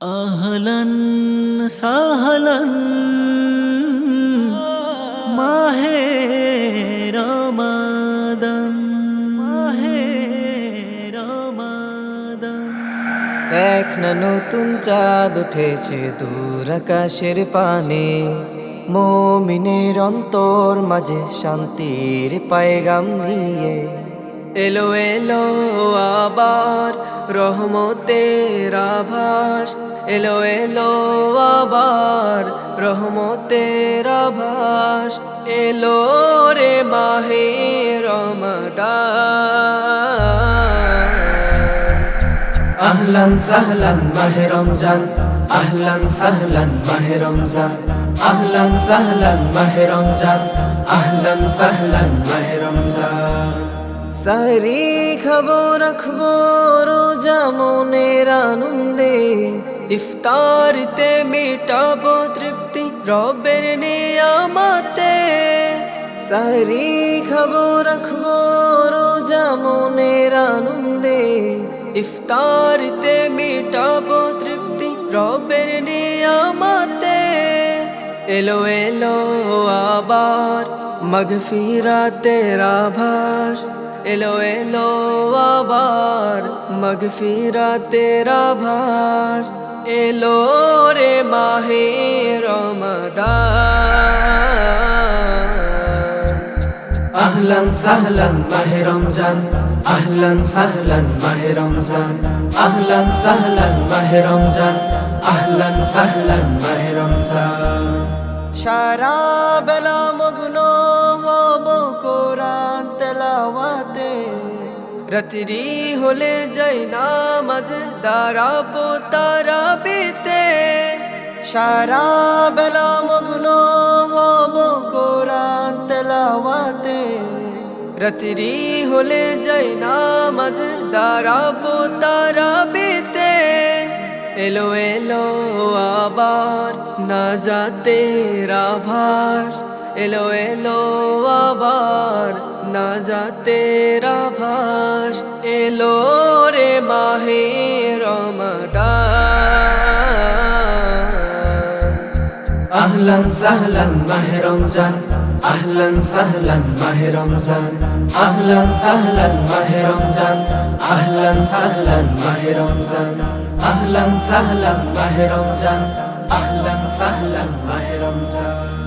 আহলান সাহলান মাহে রমাদান মাহে রমাদান। দেখ না নতুন চাঁদ উঠেছে দূর আকাশের পানে, মুমিনের অন্তর মাঝে শান্তির পায়গাম নিয়ে। এলো এলো আবার রহমতের আভাস, এলো এলো আবার রহমতের আভাস, এলো রে মাহে রমাদান। আহলান সাহলান মাহে রমজান, আহলান সাহলান মাহে রমজান, আহলান সাহলান মাহে রমজান, আহলান সাহলান মাহে রমজান। সাহরি খাবো রাখবো রোজা মনের আনন্দে, ইফতারিতে মেটাবো তৃপ্তি রবের নিয়ামতে। সাহরি খাবো রাখবো রোজা মনের আনন্দে, ইফতারিতে মেটাবো তৃপ্তি রবের নিয়ামতে। এলো এলো আবার মাগফিরাতের আভাস, এলো এলো আবার মাগফিরাতের আভাস, এলো রে মাহে রমাদান। আহলান সাহলান মাহে রমজান, আহলান সাহলান মাহে রমজান, আহলান সাহলান মাহে রমজান, আহলান সাহলান মাহে রমজান। সারা বেলা মগ্ন হব কোরআন তেলাওয়াতে, রাত্রি হলে যাই নামাজে দাঁড়াবো তারাবিতে। সারা বেলা মগ্ন হব কোরআন তেলাওয়াতে, রাত্রি হলে যাই নামাজে দাঁড়াবো তারাবিতে। এলো এলো আবার নাজাতের আভাস, এলো এলো আবার নাজাতের আভাস, এলো রে মাহে রমাদান। আহলান সাহলান মাহে রমজান, আহলান সাহলান মাহে রমজান, আহলান সাহলান মাহে রমজান, আহলান সাহলান মাহে রমজান, আহলান সাহলান মাহে রমজান, আহলান সাহলান মাহে রমজান।